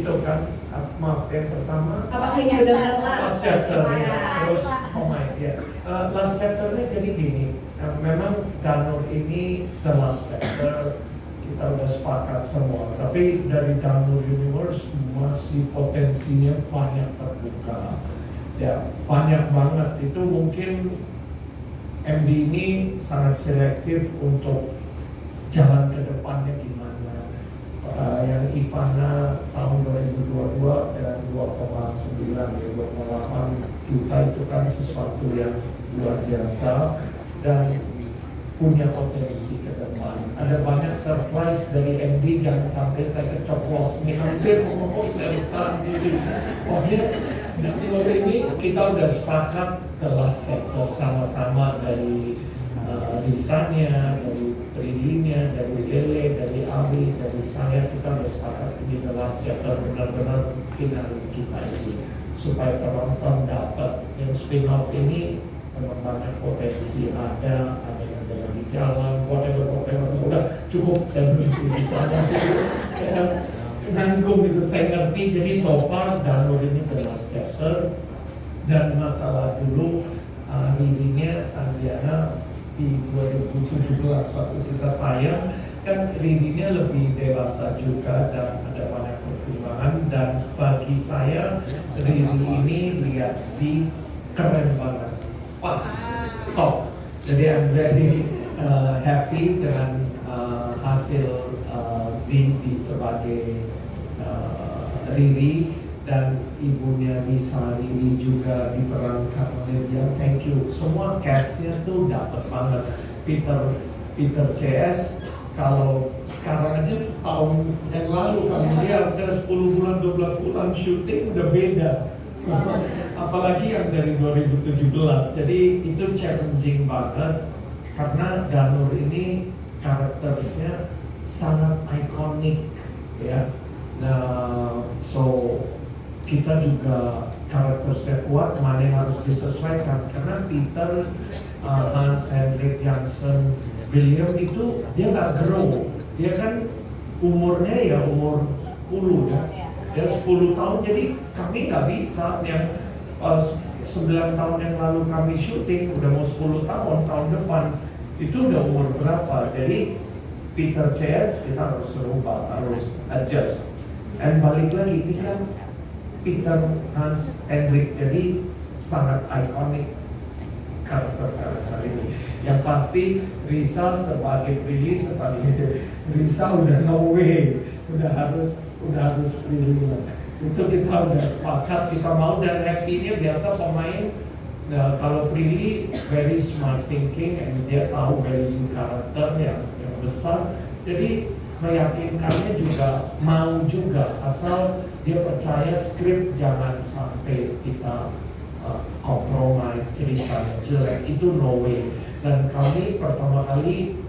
itu kan, maaf yang pertama. Apakah ini benar-benar Last chapter ya. Terus, oh my god. Last chapternya jadi gini. Memang Danur ini the last chapter. Kita udah sepakat semua. Tapi dari Danur Universe masih potensinya banyak terbuka. Ya, banyak banget. Itu mungkin MD ini sangat selektif untuk jalan ke depannya gimana. Yang Ivana tahun 2022 dengan 2,9 ya 2,8 juta itu kan sesuatu yang luar biasa dan punya potensi ke depan. Ada banyak surprise dari MD, jangan sampai saya kecoplos nih, hampir ngomong saya sekarang diri. Pokoknya ini kita udah sepakat ke last chapter sama-sama dari Risanya, dari Prilinya, dari Lele, dari Abi, dari saya, kita udah sepakat di the last chapter benar-benar final kita ini supaya penonton dapat yang spin-off ini memang banyak potensi ada yang lagi jalan, whatever, udah cukup saya berhenti di sana. Nanggung gitu, saya ngerti. Jadi so far Danur ini the last chapter dan masalah dulu dirinya Sandiana di 2017 waktu kita tayang kan dirinya lebih dewasa juga dan ada banyak pertimbangan dan bagi saya Riri ini lihat sih keren banget, pas, top. Jadi I'm very happy dengan hasil Zindi sebagai Riri dan ibunya Lisa Riri juga diperankan oleh dia. Thank you. Semua castnya tuh dapat banget. Peter CS kalau sekarang aja setahun yang lalu kami lihat udah 10 bulan 12 bulan syuting udah beda. Apalagi yang dari 2017. Jadi itu challenging banget karena Danur ini karakternya sangat ikonik ya. Nah, so kita juga karakternya kuat, mana yang harus disesuaikan karena Peter, Hans Henrik Jansen, William itu dia nggak grow, dia kan umurnya ya umur 10 ya, dia 10 tahun, jadi kami nggak bisa yang 9 tahun yang lalu kami syuting udah mau 10 tahun depan itu udah umur berapa, jadi Peter CS kita harus rubah, harus adjust. Dan balik lagi ini kan Peter Hans Henrik, jadi sangat ikonik karakter ini. Yang pasti Risa sebagai Prilly, sebagai Risa udah no way, udah harus Prilly. Itu kita udah sepakat, kita mau dan happy-nya biasa pemain. Nah, kalau Prilly very smart thinking, and dia tahu value karakter yang besar, jadi meyakinkannya juga mau juga asal dia percaya skrip jangan sampai kita compromise ceritanya jelek, itu no way. Dan kami pertama kali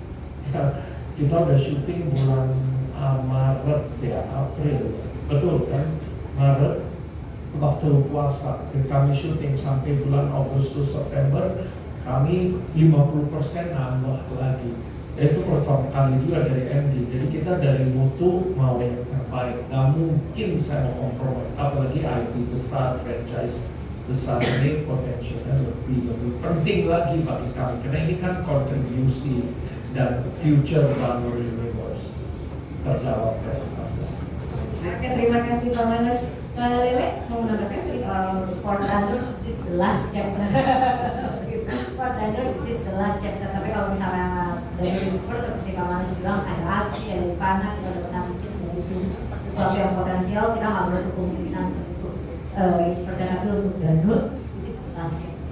kita udah syuting bulan Maret ya, April, betul kan? Maret waktu puasa kami syuting sampai bulan Agustus September kami 50% nambah lagi. Itu pertama kali juga dari MD. Jadi kita dari mutu mau yang terbaik. Nggak mungkin saya mau kompromis. Apalagi IP besar, franchise besar ini potensinya lebih penting lagi bagi kami. Karena ini kan kontribusi dan future Danur Universe. Terjawab ya Mas. Oke, terima kasih Pak Manoj. Lele mau menambahkan for Danur this is the last chapter. For Danur this is the last chapter. Tapi kalau misalnya dari universe seperti Pak Manoj bilang ada Asi, ada Ivana, kita udah pernah bikin dari itu sesuatu yang potensial, kita nggak boleh kemungkinan untuk percaya untuk Danur this is the last chapter.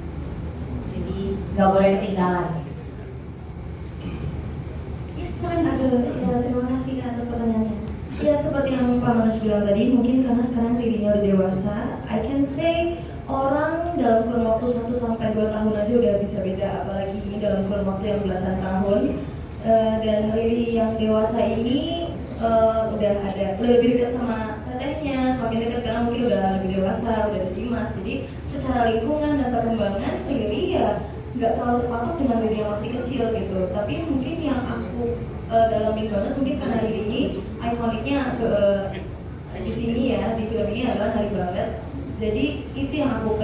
Jadi nggak boleh ketinggalan. Terima kasih atas pertanyaannya. Ya seperti yang Pak Manoj bilang tadi, mungkin karena sekarang dirinya udah dewasa, I can say orang dalam kurun waktu 1-2 tahun aja udah bisa beda, apalagi ini dalam kurun waktu yang belasan tahun. Dan Riri yang dewasa ini udah lebih dekat sama tetehnya, semakin dekat karena mungkin udah lebih dewasa, udah lebih mas. Jadi secara lingkungan dan perkembangan Riri ya nggak terlalu terpatok dengan Riri yang masih kecil gitu. Tapi mungkin yang aku dalamin banget mungkin karena Riri ini ikoniknya di sini ya, saya di film ini adalah nari balet. Jadi itu yang aku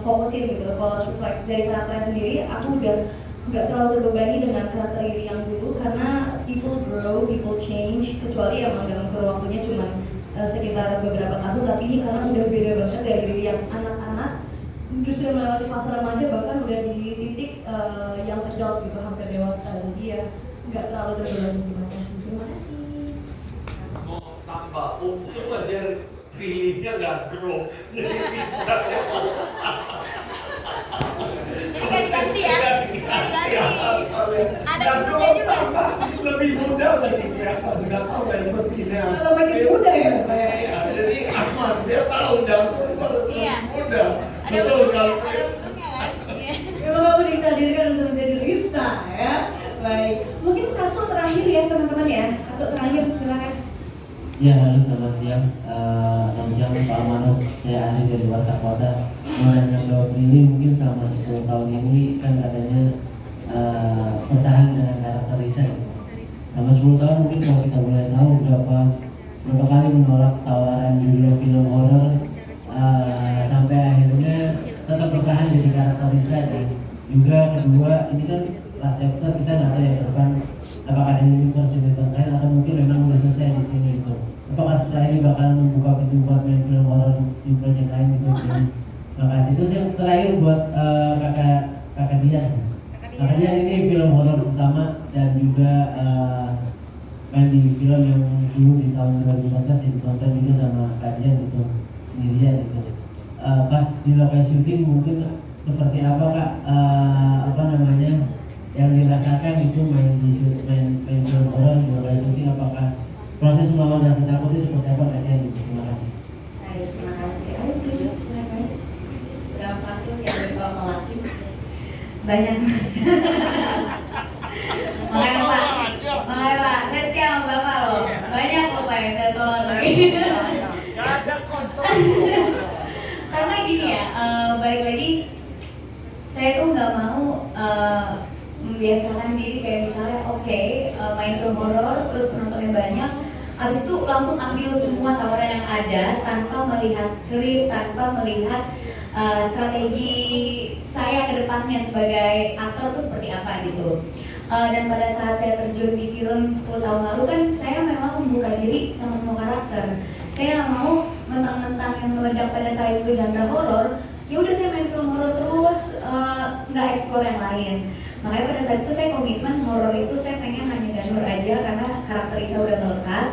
fokusin gitu. Kalau sesuai dari karakternya sendiri, aku udah nggak terlalu terbebani dengan karakter Riri yang dulu karena people grow, people change. Kecuali emang dalam kurun waktunya cuma sekitar beberapa tahun, tapi ini karena udah beda banget dari Riri yang anak-anak, justru melewati fase remaja, bahkan udah di titik yang adult gitu, hampir dewasa. Jadi ya nggak terlalu terbebani. Terima kasih. Mau tambah untung aja pilihnya nggak grow, jadi bisa. Jadi ganti ya, ganti. Ada bentuknya juga. Lebih muda lagi kelihatan, nggak tahu resepinya. Kalau makin muda ya, Pak ya. Iya, jadi aman, dia tahu dapur itu harus Iya. muda. Ada Betul untungnya, kalau ada untungnya kan? Iya. Memang kamu ditakdirkan untuk menjadi Lisa ya. Baik, mungkin satu terakhir ya teman-teman ya. Satu terakhir silakan. Ya, halo selamat siang. Selamat siang Pak Manoj. Saya Ari dari Warta mau nanya Mbak Prilly, mungkin selama 10 tahun ini kan katanya bertahan dengan karakter Lisa. Selama 10 tahun mungkin kalau kita boleh tahu berapa kali menolak tawaran judul film horor sampai akhirnya tetap bertahan jadi karakter Lisa. Dan juga kedua, ini kan last chapter, kita nggak tahu ya ke depan apakah ada universe lain atau mungkin memang udah selesai di sini gitu. Apakah setelah ini bakal membuka pintu buat main film horor di project lain gitu. Jadi makasih. Terus yang terakhir buat kakak Dian. Kakak Dian ini film horor pertama dan juga main di film yang dulu di tahun 2014 yang ditonton juga sama Kak Dian gitu, sendirian gitu. Pas di lokasi syuting mungkin seperti apa Kak, apa namanya yang dirasakan itu main film horor di lokasi syuting, apakah proses melawan rasa takut itu seperti apa Kak Dian gitu. Terima kasih. Baik, terima kasih. Ayo setuju, silakan. Berapa sih yang dibawa melaki? Banyak mas. Makanya Pak, saya setia sama Bapak loh. Banyak loh Pak yang saya tolong lagi. nggak ada kontrol. Karena gini ya, balik lagi, saya tuh nggak mau membiasakan diri kayak misalnya main film horor terus penontonnya banyak, habis itu langsung ambil semua tawaran yang ada tanpa melihat skrip, tanpa melihat strategi saya ke depannya sebagai aktor tuh seperti apa gitu. Dan pada saat saya terjun di film 10 tahun lalu kan saya memang membuka diri sama semua karakter. Saya nggak mau mentang-mentang yang meledak pada saat itu genre horor, ya udah saya main film horor terus, nggak explore yang lain. Makanya pada saat itu saya komitmen horor itu saya pengen hanya genre aja karena karakter Isa udah melekat.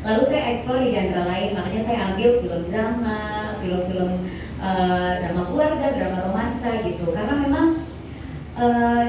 Lalu saya explore di genre lain, makanya saya ambil film drama, film-film drama keluarga, drama romansa gitu. Karena memang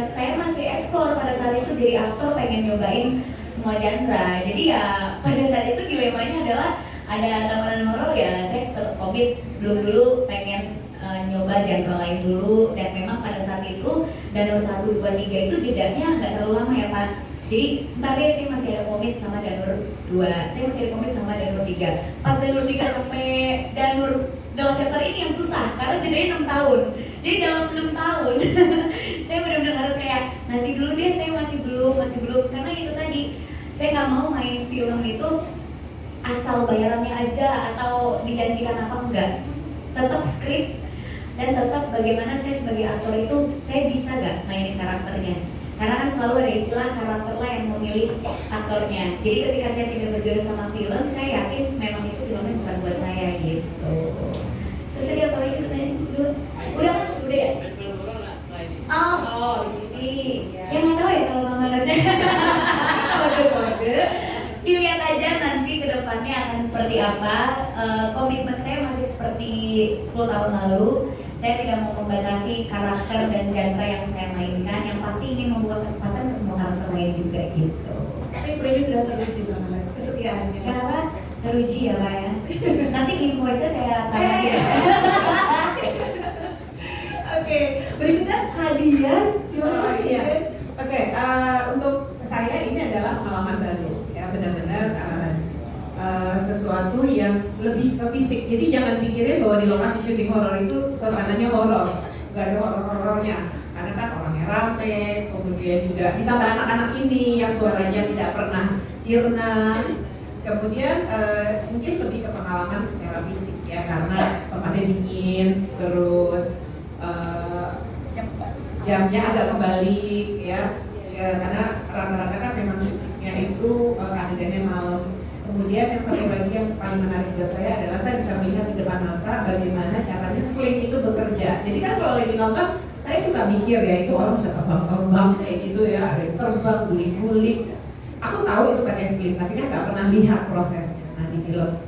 saya masih explore pada saat itu jadi aktor, pengen nyobain semua genre. Jadi ya pada saat itu dilemanya adalah ada tawaran horor ya saya komit dulu pengen nyoba genre lain dulu. Dan memang pada saat itu Danur 1, 2, 3 itu jedanya nggak terlalu lama ya Pak. Jadi ntar deh saya masih ada komit sama Danur 2, saya masih ada komit sama Danur 3. Pas Danur 3 sampai Danur dalam chapter ini yang susah karena jedanya 6 tahun. Jadi dalam 6 tahun saya benar-benar harus kayak nanti dulu deh, saya masih belum karena itu tadi saya nggak mau main film itu asal bayarannya aja atau dijanjikan apa enggak. Tetap skrip dan tetap bagaimana saya sebagai aktor itu saya bisa gak mainin karakternya. Karena kan selalu ada istilah karakter lah yang memilih aktornya. Jadi ketika saya tidak berjodoh sama film, saya yakin memang itu filmnya bukan buat saya gitu. Terus tadi apa lagi pertanyaan dulu? Udah kan? Udah ya? Oh, di sini. Yang nggak tahu ya kalau Mama Raja. Kode-kode. Dilihat aja nanti ke depannya akan seperti apa. Komitmen saya masih seperti 10 tahun lalu. Saya tidak mau membatasi karakter dan genre yang saya mainkan. Yang pasti ingin membuka kesempatan ke semua karakter lain juga gitu. Tapi Prilly sudah teruji banget kesetiaannya. Kenapa? Teruji ya Pak ya. Nanti invoice-nya saya tanya. Oke, berikutnya Kadian. Silakan Iya. Kadian. Oke, untuk saya ini adalah pengalaman baru ya, benar-benar sesuatu yang lebih ke fisik. Jadi jangan pikirin bahwa di lokasi syuting horor itu suasananya horor, nggak ada horor-horornya. Karena kan orangnya rame, kemudian juga ditambah anak-anak ini yang suaranya tidak pernah sirna, Kemudian mungkin lebih ke pengalaman secara fisik ya, karena tempatnya dingin, terus jamnya agak kebalik ya, karena rata-rata kan memang syutingnya itu adegannya malam. Kemudian yang satu lagi yang paling menarik buat saya adalah saya bisa melihat di depan mata bagaimana caranya sling itu bekerja. Jadi kan kalau lagi nonton saya suka mikir ya, itu orang bisa terbang-terbang kayak gitu ya, ada yang terbang, guling-guling. Aku tahu itu pakai sling, tapi kan nggak pernah lihat prosesnya. Nah di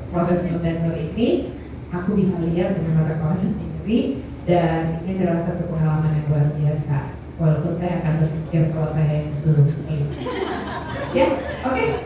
proses film Daniel ini aku bisa lihat dengan mata kepala sendiri, dan ini adalah satu pengalaman yang luar biasa. Walaupun saya akan berpikir kalau saya yang suruh sling. Ya, oke.